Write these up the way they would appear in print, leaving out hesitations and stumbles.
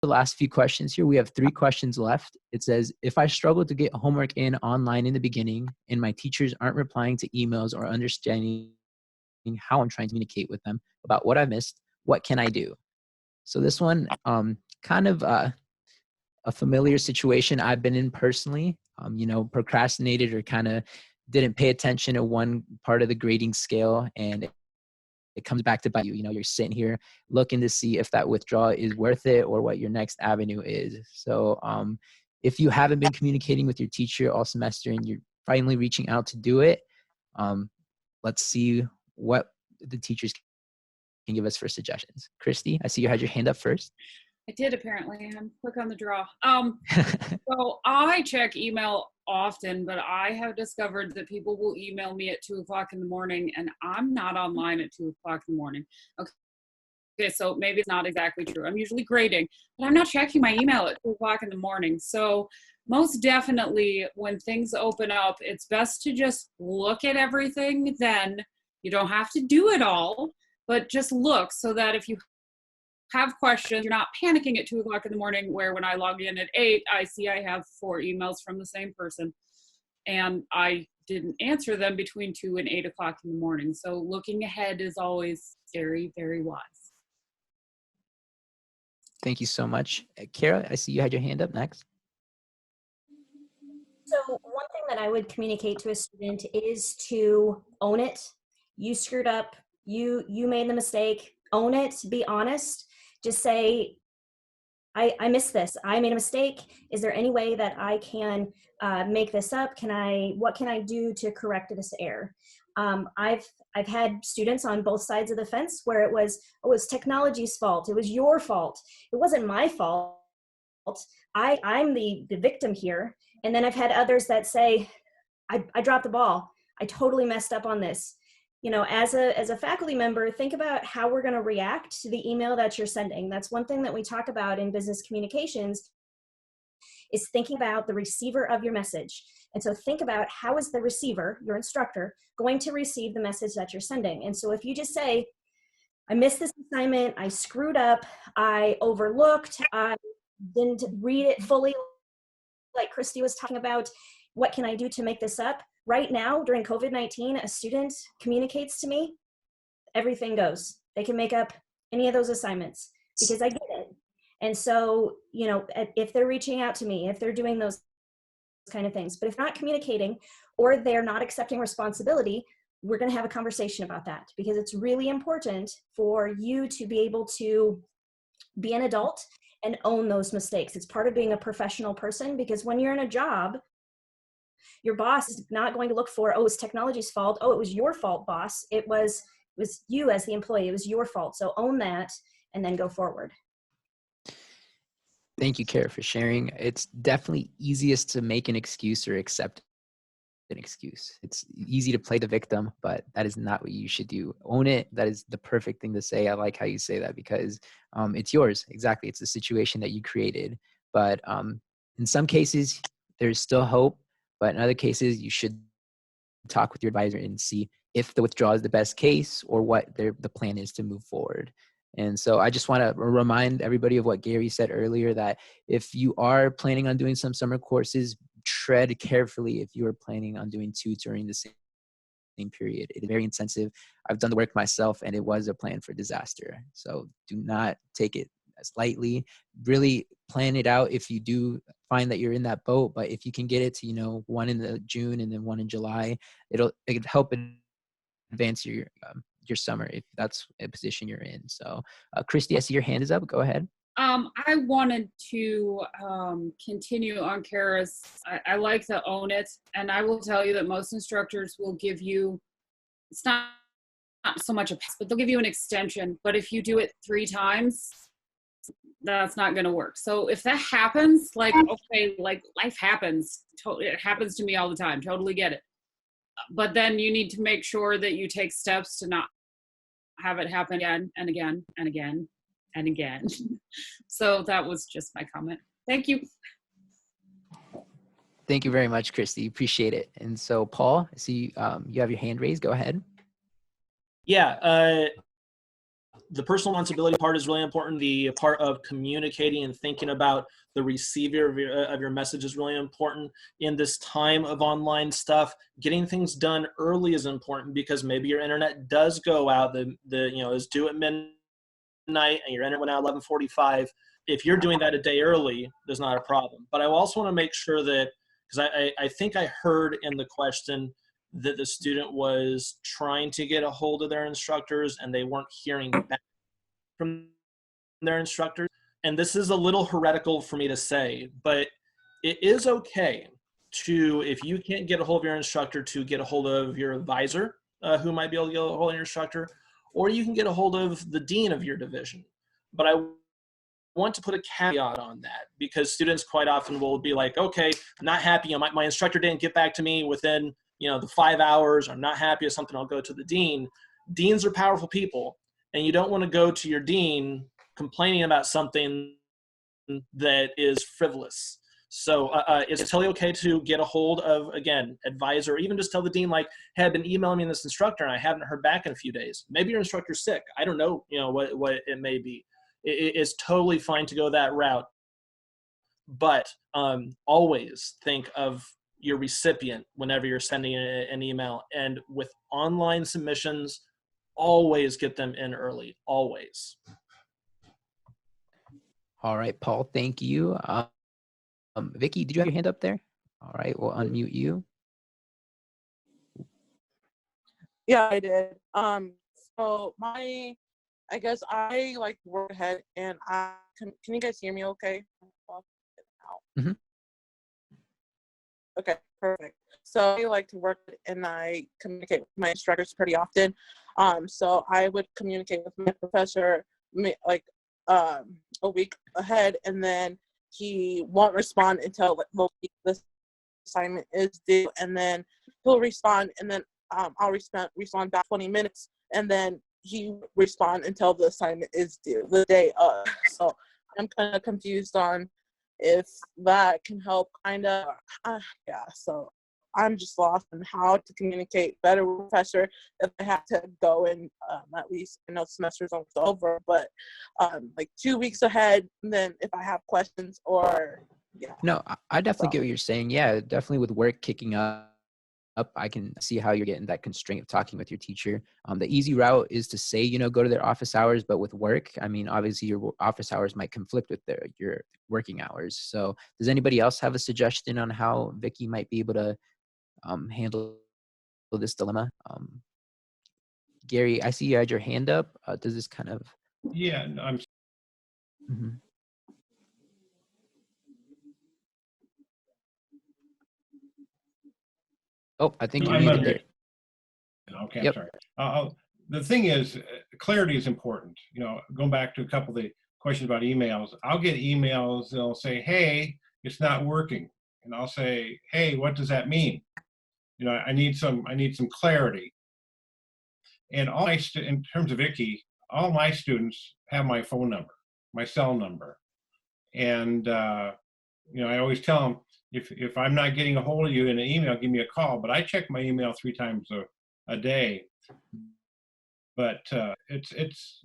the last few questions here. We have 3 questions left. It says, if I struggle to get homework in online in the beginning and my teachers aren't replying to emails or understanding how I'm trying to communicate with them about what I missed, what can I do? So this one, kind of a familiar situation I've been in personally. Procrastinated or kind of didn't pay attention to one part of the grading scale, and it comes back to bite you. You're sitting here looking to see if that withdrawal is worth it or what your next avenue is. So if you haven't been communicating with your teacher all semester and you're finally reaching out to do it, let's see what the teachers can give us for suggestions. Christy, I see you had your hand up first. I did, apparently. I'm quick on the draw. So I check email often, but I have discovered that people will email me at 2 o'clock in the morning, and I'm not online at 2 o'clock in the morning. Okay, so maybe it's not exactly true. I'm usually grading, but I'm not checking my email at 2 o'clock in the morning. So most definitely when things open up, it's best to just look at everything then. You don't have to do it all, but just look so that if you have questions, you're not panicking at 2 o'clock in the morning, where when I log in at 8, I see I have 4 emails from the same person and I didn't answer them between 2 and 8 o'clock in the morning. So looking ahead is always very, very wise. Thank you so much. Kara, I see you had your hand up next. So one thing that I would communicate to a student is to own it. You screwed up. You made the mistake. Own it. Be honest. Just say, I missed this. I made a mistake. Is there any way that I can make this up? What can I do to correct this error? I've had students on both sides of the fence where it was technology's fault. It was your fault. It wasn't my fault. I'm the victim here. And then I've had others that say, I dropped the ball. I totally messed up on this. As a faculty member, think about how we're going to react to the email that you're sending. That's one thing that we talk about in business communications, is thinking about the receiver of your message. And so think about, how is the receiver, your instructor, going to receive the message that you're sending? And so if you just say, I missed this assignment, I screwed up, I overlooked, I didn't read it fully, like Christy was talking about, what can I do to make this up? Right now, during COVID-19, a student communicates to me, everything goes. They can make up any of those assignments because I get it. And so, if they're reaching out to me, if they're doing those kind of things, but if not communicating or they're not accepting responsibility, we're going to have a conversation about that, because it's really important for you to be able to be an adult and own those mistakes. It's part of being a professional person, because when you're in a job, your boss is not going to look for, it's technology's fault. Oh, it was your fault, boss. It was you as the employee. It was your fault. So own that and then go forward. Thank you, Kara, for sharing. It's definitely easiest to make an excuse or accept an excuse. It's easy to play the victim, but that is not what you should do. Own it. That is the perfect thing to say. I like how you say that, because it's yours. Exactly. It's the situation that you created. But in some cases, there's still hope. But in other cases, you should talk with your advisor and see if the withdrawal is the best case or what the plan is to move forward. And so I just want to remind everybody of what Gary said earlier, that if you are planning on doing some summer courses, tread carefully if you are planning on doing 2 during the same period. It is very intensive. I've done the work myself, and it was a plan for disaster. So do not take it as lightly. Really plan it out if you do find that you're in that boat. But if you can get it to, one in June and then one in July, it'll help advance your summer if that's a position you're in. So Christy, I see your hand is up. Go ahead. I wanted to continue on Kara's. I like to own it, and I will tell you that most instructors will give you, it's not so much a pass, but they'll give you an extension. But if you do it 3 times, that's not going to work. So if that happens, like life happens. It happens to me all the time. Totally get it. But then you need to make sure that you take steps to not have it happen again and again and again and again. So that was just my comment. Thank you. Thank you very much, Christy. Appreciate it. And so Paul, I see you have your hand raised. Go ahead. Yeah. the personal responsibility part is really important. The part of communicating and thinking about the receiver of your message is really important. In this time of online stuff, getting things done early is important, because maybe your internet does go out, is due at midnight and your internet went out 11:45. If you're doing that a day early, there's not a problem. But I also want to make sure that, because I think I heard in the question that the student was trying to get a hold of their instructors and they weren't hearing back from their instructors. And this is a little heretical for me to say, but it is okay to, if you can't get a hold of your instructor, to get a hold of your advisor, who might be able to get a hold of your instructor, or you can get a hold of the dean of your division. But I want to put a caveat on that, because students quite often will be like, okay, I'm not happy. My instructor didn't get back to me within the 5 hours. I'm not happy with something. I'll go to the dean. Deans are powerful people, and you don't want to go to your dean complaining about something that is frivolous. So it's totally okay to get a hold of, again, advisor, or even just tell the dean, like, hey, I've been emailing me this instructor and I haven't heard back in a few days. Maybe your instructor's sick. I don't know, what it may be. It's totally fine to go that route. But always think of your recipient whenever you're sending an email. And with online submissions, always get them in early, always. All right, Paul, thank you. Vicky, did you have your hand up there? All right, we'll unmute you. Yeah, I did. So I guess I like to work ahead, and can you guys hear me okay? Mm-hmm. Okay, perfect. So I like to work and I communicate with my instructors pretty often. So I would communicate with my professor like a week ahead, and then he won't respond until the assignment is due, and then he'll respond, and then I'll respond back 20 minutes, and then he respond until the assignment is due the day of. So I'm kind of confused on if that can help, kind of. Yeah, so I'm just lost on how to communicate better with professor if I have to go in at least, I know semester's almost over, but like 2 weeks ahead, and then if I have questions, or yeah. No, I definitely get what you're saying. Yeah, definitely with work kicking up, I can see how you're getting that constraint of talking with your teacher. The easy route is to say, go to their office hours, but with work, I mean, obviously your office hours might conflict with your working hours. So does anybody else have a suggestion on how Vicky might be able to handle this dilemma? Gary, I see you had your hand up. Does this kind of... Yeah, I'm... Mm-hmm. Oh, I think you're muted there. Okay, yep. I'm sorry. The thing is, clarity is important. Going back to a couple of the questions about emails, I'll get emails, they'll say, hey, it's not working. And I'll say, hey, what does that mean? I need some clarity. And in terms of Vicky, all my students have my phone number, my cell number. And, I always tell them, if I'm not getting a hold of you in an email, give me a call. But I check my email 3 times a day. But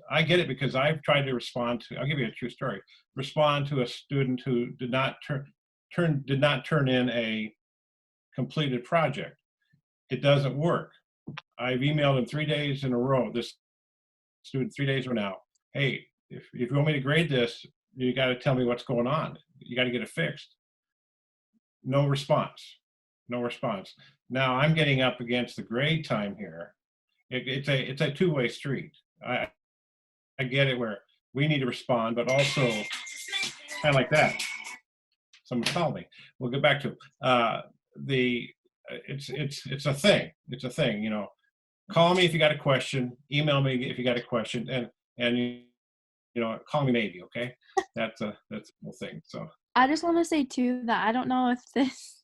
I get it, because I've tried to respond to, I'll give you a true story, respond to a student who did not turn in a completed project. It doesn't work. I've emailed him 3 days in a row, this student 3 days from now, hey, if you want me to grade this, you got to tell me what's going on. You got to get it fixed. No response. No response. Now I'm getting up against the grade time here. It's a two-way street. I get it, where we need to respond, but also kind of like that. Someone called me. We'll get back to it's a thing. It's a thing. Call me if you got a question. Email me if you got a question, and call me maybe. Okay, that's the whole thing. So I just want to say too that I don't know if this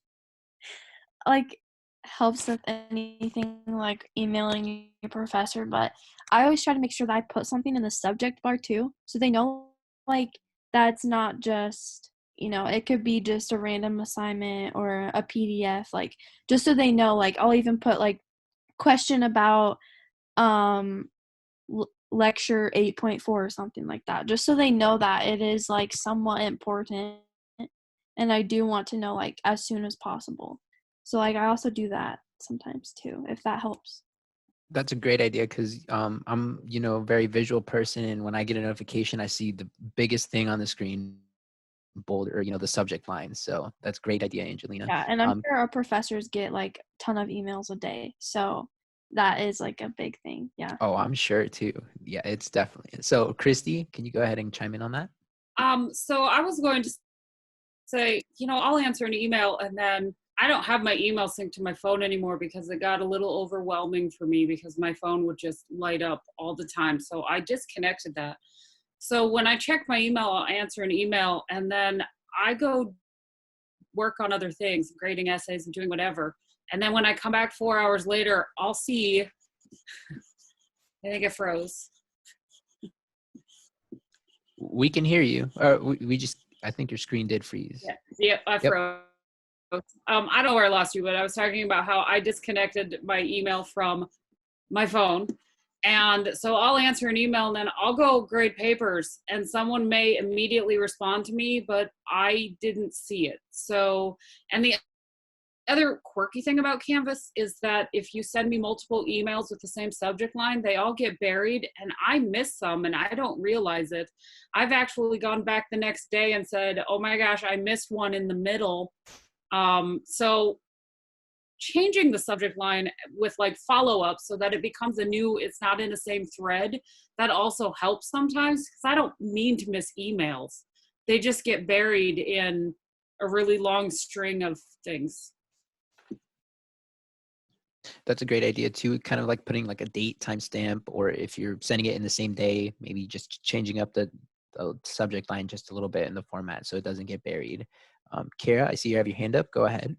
helps with anything like emailing your professor, but I always try to make sure that I put something in the subject bar too, so they know that's not just it could be just a random assignment or a PDF, just so they know. I'll even put question about lecture 8.4 or something like that, just so they know that it is like somewhat important, and I do want to know like as soon as possible. So like I also do that sometimes too, if that helps. That's a great idea because I'm, a very visual person, and when I get a notification, I see the biggest thing on the screen, bold, or the subject line. So that's a great idea, Angelina. Yeah, and I'm sure our professors get like a ton of emails a day, so that is like a big thing. Yeah. Oh, I'm sure too. Yeah, it's definitely. So, Christy, can you go ahead and chime in on that? So I was going to say, I'll answer an email, and then I don't have my email synced to my phone anymore because it got a little overwhelming for me because my phone would just light up all the time. So I disconnected that. So when I check my email, I'll answer an email, and then I go work on other things, grading essays and doing whatever. And then when I come back 4 hours later, I'll see, I think it froze. We can hear you. We just, I think your screen did freeze. Yeah, I froze. I don't know where I lost you, but I was talking about how I disconnected my email from my phone. And so I'll answer an email, and then I'll go grade papers, and someone may immediately respond to me, but I didn't see it. So, and the other quirky thing about Canvas is that if you send me multiple emails with the same subject line, they all get buried, and I miss some and I don't realize it. I've actually gone back the next day and said, oh my gosh, I missed one in the middle. So changing the subject line with like follow-up so that it becomes it's not in the same thread, that also helps sometimes, because I don't mean to miss emails. They just get buried in a really long string of things. That's a great idea too. Kind of like putting like a date timestamp, or if you're sending it in the same day, maybe just changing up the subject line just a little bit in the format so it doesn't get buried. Kara, I see you have your hand up. Go ahead.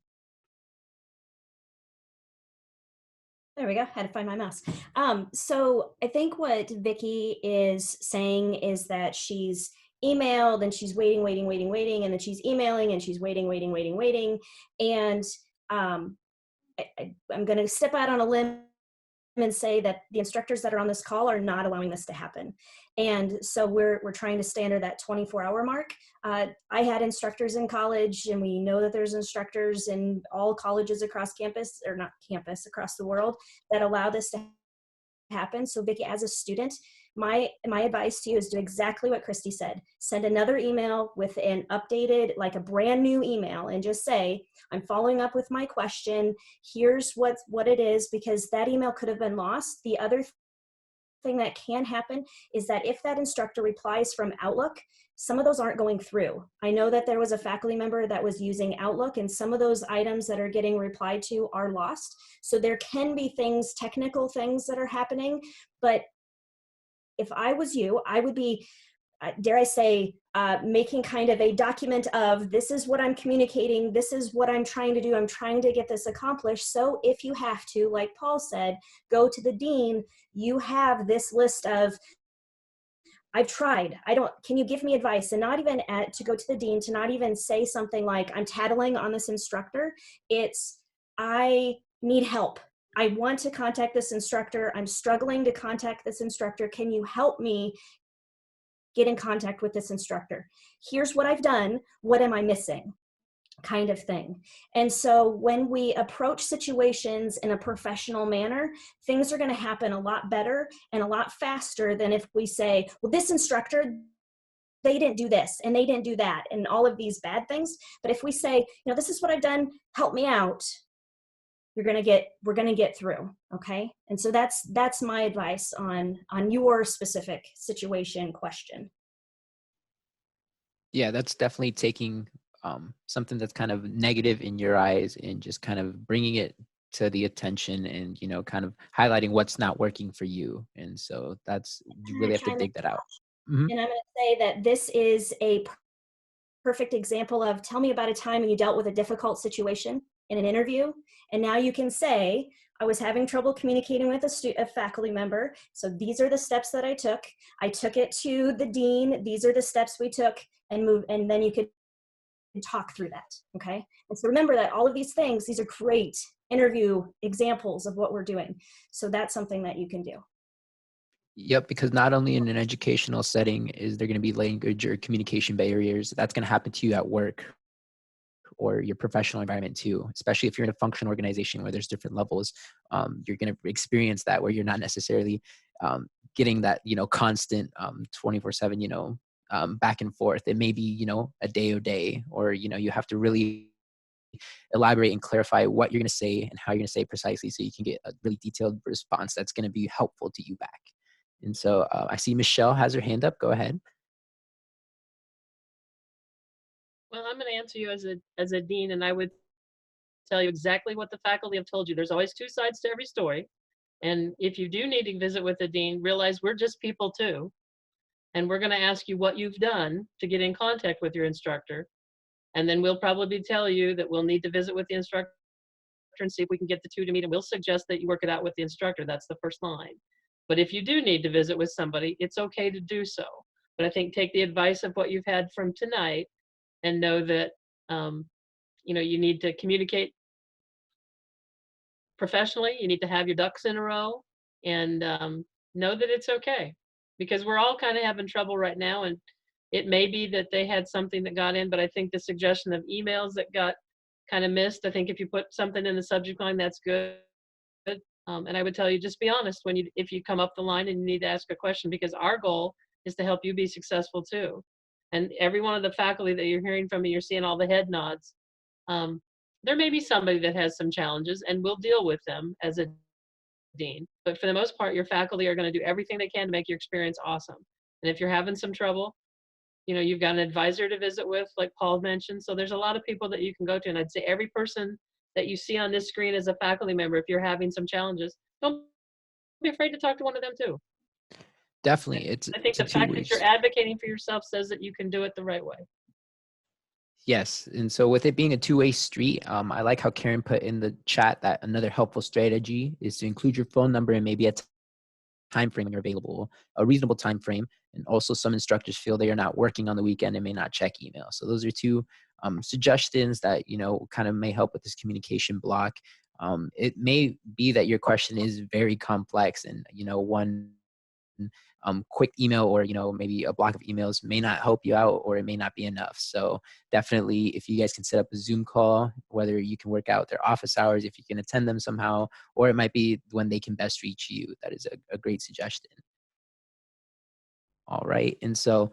There we go. Had to find my mouse. So I think what Vicky is saying is that she's emailed and she's waiting, and then she's emailing and she's waiting. And I'm going to step out on a limb and say that the instructors that are on this call are not allowing this to happen. And so we're trying to stay under that 24-hour mark. I had instructors in college, and we know that there's instructors in all colleges across campus, or not campus, across the world, that allow this to happen. So Vicky, as a student, my advice to you is do exactly what Christy said. Send another email with an updated, like a brand new email, and just say, I'm following up with my question. Here's what it is, because that email could have been lost. The other thing that can happen is that if that instructor replies from Outlook, some of those aren't going through. I know that there was a faculty member that was using Outlook, and some of those items that are getting replied to are lost. So there can be things, technical things that are happening, but if I was you, I would be, dare I say, making kind of a document of, this is what I'm communicating, this is what I'm trying to do, I'm trying to get this accomplished. So if you have to, like Paul said, go to the dean, you have this list of, I've tried, can you give me advice? And not even to go to the dean, to not even say something like, I'm tattling on this instructor. It's, I need help. I want to contact this instructor. I'm struggling to contact this instructor. Can you help me get in contact with this instructor? Here's what I've done. What am I missing? Kind of thing. And so when we approach situations in a professional manner, things are going to happen a lot better and a lot faster than if we say, well, this instructor, they didn't do this and they didn't do that and all of these bad things. But if we say, this is what I've done, help me out, we're going to get through. Okay. And so that's my advice on your specific situation question. Yeah, that's definitely taking something that's kind of negative in your eyes and just kind of bringing it to the attention and, kind of highlighting what's not working for you. And so you really have to dig that out. Mm-hmm. And I'm going to say that this is a perfect example of, tell me about a time when you dealt with a difficult situation in an interview. And now you can say, I was having trouble communicating with a faculty member. So these are the steps that I took. I took it to the dean. These are the steps we took, and then you could talk through that. Okay. And so remember that all of these things, these are great interview examples of what we're doing. So that's something that you can do. Yep, because not only in an educational setting is there going to be language or communication barriers, that's going to happen to you at work or your professional environment too, especially if you're in a functional organization where there's different levels. You're going to experience that where you're not necessarily getting that, constant 24/7, back and forth. It may be, a day, or, you have to really elaborate and clarify what you're going to say and how you're going to say it precisely so you can get a really detailed response that's going to be helpful to you back. And so I see Michelle has her hand up. Go ahead. Well, I'm going to answer you as a dean, and I would tell you exactly what the faculty have told you. There's always two sides to every story. And if you do need to visit with the dean, realize we're just people too. And we're going to ask you what you've done to get in contact with your instructor. And then we'll probably tell you that we'll need to visit with the instructor and see if we can get the two to meet. And we'll suggest that you work it out with the instructor. That's the first line. But if you do need to visit with somebody, it's okay to do so. But I think take the advice of what you've had from tonight and know that you need to communicate professionally. You need to have your ducks in a row, and know that it's okay, because we're all kind of having trouble right now. And it may be that they had something that got in, but I think the suggestion of emails that got kind of missed, I think if you put something in the subject line, that's good. And I would tell you, just be honest if you come up the line and you need to ask a question, because our goal is to help you be successful too. And every one of the faculty that you're hearing from, and you're seeing all the head nods, there may be somebody that has some challenges, and we'll deal with them as a dean. But for the most part, your faculty are going to do everything they can to make your experience awesome. And if you're having some trouble, you've got an advisor to visit with, like Paul mentioned. So there's a lot of people that you can go to. And I'd say every person that you see on this screen as a faculty member, if you're having some challenges, don't be afraid to talk to one of them too. Definitely. I think the fact that you're advocating for yourself says that you can do it the right way. Yes. And so with it being a two-way street, I like how Karen put in the chat that another helpful strategy is to include your phone number and maybe a time frame when you're available, a reasonable time frame. And also some instructors feel they are not working on the weekend and may not check email. So those are two suggestions that, kind of may help with this communication block. It may be that your question is very complex and, one quick email or maybe a block of emails may not help you out, or it may not be enough. So definitely, if you guys can set up a Zoom call, whether you can work out their office hours, if you can attend them somehow, or it might be when they can best reach you, that is a great suggestion. All right. And so